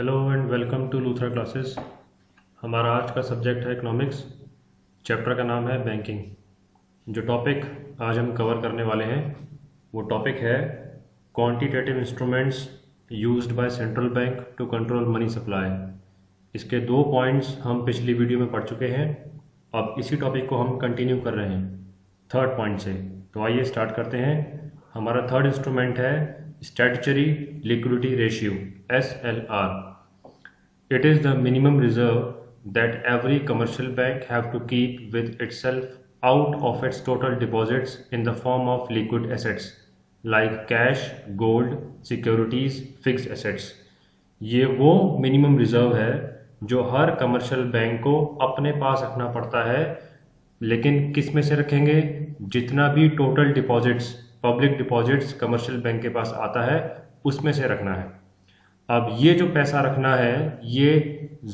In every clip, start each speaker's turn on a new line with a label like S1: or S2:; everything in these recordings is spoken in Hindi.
S1: Hello and welcome to Luthra classes. हमारा आज का सब्जेक्ट है इकोनॉमिक्स। चैप्टर का नाम है बैंकिंग। जो टॉपिक आज हम कवर करने वाले हैं वो टॉपिक है quantitative instruments used by central bank to control money supply. इसके 2 पॉइंट्स हम पिछली वीडियो में पढ़ चुके हैं। अब इसी टॉपिक को हम कंटिन्यू कर रहे हैं 3rd पॉइंट से। तो आइए स्टार्ट करते हैं। हमारा 3rd इंस्ट्रूमेंट है statutory liquidity ratio SLR। It is the minimum reserve that every commercial bank have to keep with itself out of its total deposits in the form of liquid assets like cash, gold, securities, fixed assets। ये वो मिनिमम रिजर्व है जो हर कमर्शियल बैंक को अपने पास रखना पड़ता है, लेकिन किस में से रखेंगे? जितना भी total deposits, public deposits commercial bank के पास आता है उसमें से रखना है। अब ये जो पैसा रखना है ये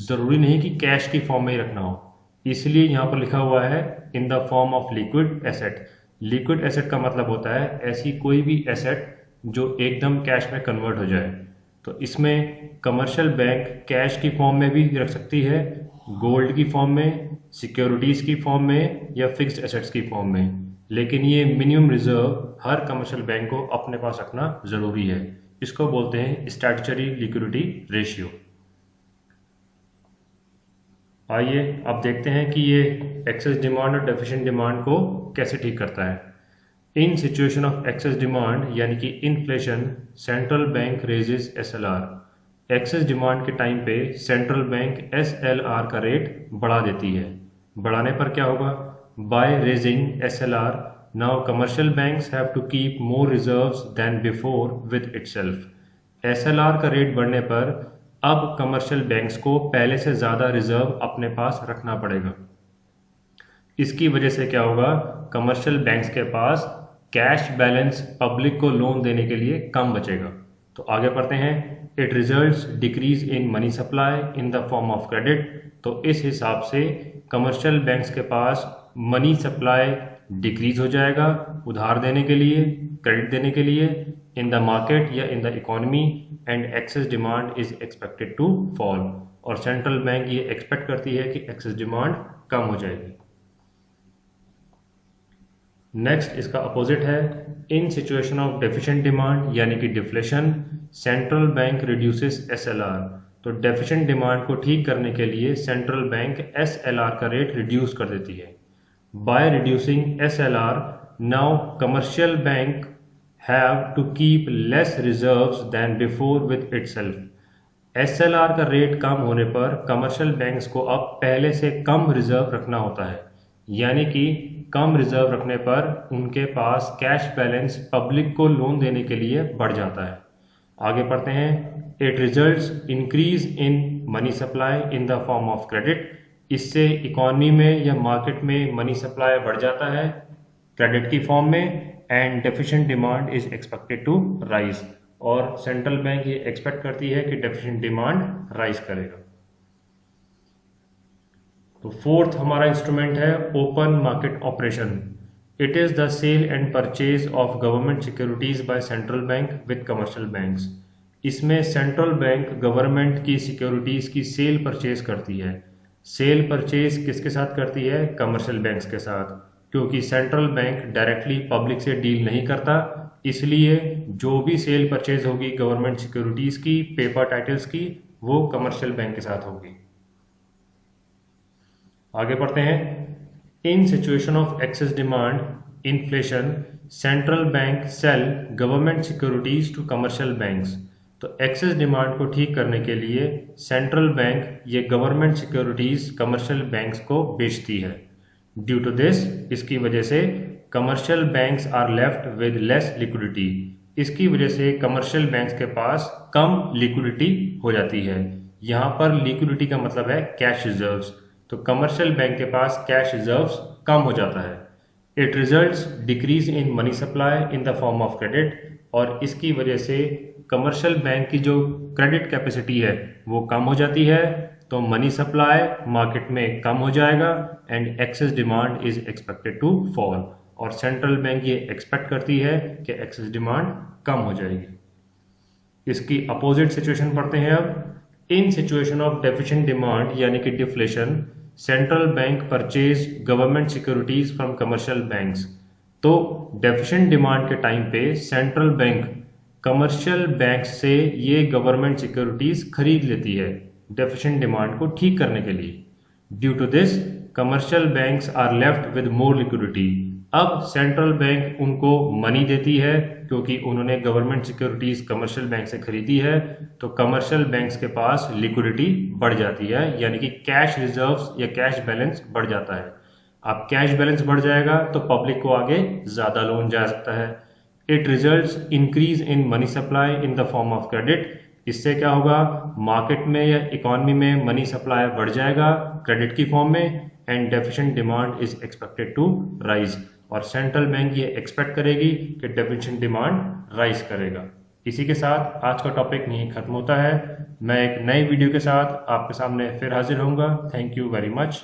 S1: ज़रूरी नहीं कि कैश की फॉर्म में ही रखना हो, इसलिए यहाँ पर लिखा हुआ है in the form of liquid asset. Liquid asset का मतलब होता है ऐसी कोई भी एसेट जो एकदम कैश में कन्वर्ट हो जाए। तो इसमें कमर्शियल बैंक कैश की फॉर्म में भी रख सकती है, गोल्ड की फॉर्म में, सिक्योरिटीज़ की फॉर्म में या फिक्स्ड एसेट्स की फॉर्म में, लेकिन ये मिनिमम रिजर्व हर कमर्शियल बैंक को अपने पास रखना ज़रूरी है। इसको बोलते हैं स्टैट्यूटरी लिक्विडिटी रेशियो। आइए अब देखते हैं कि ये एक्सेस डिमांड और डेफिशिएंट डिमांड को कैसे ठीक करता है। इन सिचुएशन ऑफ एक्सेस डिमांड यानी कि inflation, central bank raises SLR। Excess demand के टाइम पे सेंट्रल बैंक SLR का रेट बढ़ा देती है। बढ़ाने पर क्या होगा? By raising SLR now commercial banks have to keep more reserves than before with itself। SLR का रेट बढ़ने पर अब कमर्शियल बैंक्स को पहले से ज़्यादा रिजर्व अपने पास रखना पड़ेगा। इसकी वजह से क्या होगा? कमर्शियल बैंक्स के पास कैश बैलेंस पब्लिक को लोन देने के लिए कम बचेगा। तो आगे पढ़ते हैं। It results decrease in money supply in the form of credit. तो इस हिसाब से कमर्शियल बैंक्स के पास मनी सप्लाई डिक्रीज हो जाएगा उधार देने के लिए, क्रेडिट देने के लिए इन द मार्केट या in the economy, and excess demand is expected to fall. और सेंट्रल बैंक ये एक्सपेक्ट करती है कि एक्सेस डिमांड कम हो जाएगी। नेक्स्ट इसका अपोजिट है इन सिचुएशन ऑफ डेफिशिएंट डिमांड यानी कि deflation, central bank reduces SLR। तो डेफिशिएंट डिमांड को ठीक करने के लिए सेंट्रल बैंक SLR का रेट रिड्यूस कर देती है। By reducing SLR, now commercial bank have to keep less reserves than before with itself। SLR का रेट कम होने पर कमर्शियल बैंक्स को अब पहले से कम रिजर्व रखना होता है, यानी कि कम रिजर्व रखने पर उनके पास कैश बैलेंस पब्लिक को लोन देने के लिए बढ़ जाता है। आगे पढ़ते हैं। It results increase in money supply in the form of credit. इससे इकॉनमी में या मार्केट में मनी सप्लाई बढ़ जाता है क्रेडिट की फॉर्म में, and deficient demand is expected to rise. और सेंट्रल बैंक ये एक्सपेक्ट करती है कि डेफिशिएंट डिमांड राइज करेगा। तो 4th हमारा इंस्ट्रूमेंट है open market operation. It is the sale and purchase of government securities by central bank with commercial banks. इसमें सेंट्रल बैंक गवर्नमेंट की सिक्योरिटीज की सेल परचेज करती है। सेल परचेज किसके साथ करती है? कमर्शियल बैंक्स के साथ, क्योंकि सेंट्रल बैंक डायरेक्टली पब्लिक से डील नहीं करता, इसलिए जो भी सेल परचेज होगी गवर्नमेंट सिक्योरिटीज की, पेपर टाइटल्स की, वो कमर्शियल बैंक के साथ होगी। आगे पढ़ते हैं। In situation of excess demand inflation, central bank sell government securities to commercial banks. तो एक्सेस डिमांड को ठीक करने के लिए सेंट्रल बैंक ये गवर्नमेंट सिक्योरिटीज कमर्शियल बैंक्स को बेचती है। ड्यू टू दिस, इसकी वजह से commercial banks are left with less liquidity. इसकी वजह से कमर्शियल बैंक्स के पास कम लिक्विडिटी हो जाती है। यहाँ पर लिक्विडिटी का मतलब है कैश रिजर्व्स। तो कमर्शियल बैंक के पास कैश रिजर्व्स कम हो जाता है। It results decrease in money supply in the form of credit. और इसकी वजह से कमर्शियल बैंक की जो क्रेडिट कैपेसिटी है वो कम हो जाती है, तो मनी सप्लाई मार्केट में कम हो जाएगा and excess demand is expected to fall. और सेंट्रल बैंक ये एक्सपेक्ट करती है कि एक्सेस डिमांड कम हो जाएगी। इसकी अपोजिट सिचुएशन पढ़ते हैं अब। इन सिचुएशन ऑफ डेफिशिएंट डिमांड यानी कि deflation, central bank purchase government securities from commercial banks. तो डेफिशिएंट डिमांड के टाइम पे सेंट्रल बैंक कमर्शियल बैंक से ये गवर्नमेंट सिक्योरिटीज खरीद लेती है डेफिशिएंट डिमांड को ठीक करने के लिए। Due to this commercial banks are left with more liquidity. अब सेंट्रल बैंक उनको मनी देती है क्योंकि उन्होंने गवर्नमेंट सिक्योरिटीज कमर्शियल बैंक से खरीदी है, तो कमर्शियल बैंक्स के पास लिक्विडिटी बढ़ जाती है, यानी कि कैश रिजर्व्स या कैश बैलेंस बढ़ जाता है। अब कैश बैलेंस बढ़ जाएगा तो पब्लिक को आगे ज्यादा लोन जा सकता है। It results increase in money supply in the form of credit. इससे क्या होगा, मार्केट में या इकोनॉमी में मनी सप्लाई बढ़ जाएगा क्रेडिट की फॉर्म में, and deficient demand is expected to rise. और सेंट्रल बैंक ये एक्सपेक्ट करेगी कि डेफिशिएंट डिमांड राइज करेगा। इसी के साथ आज का टॉपिक यहीं खत्म होता है। मैं एक नई वीडियो के साथ आपके सामने फिर हाजिर होऊंगा। Thank you very much.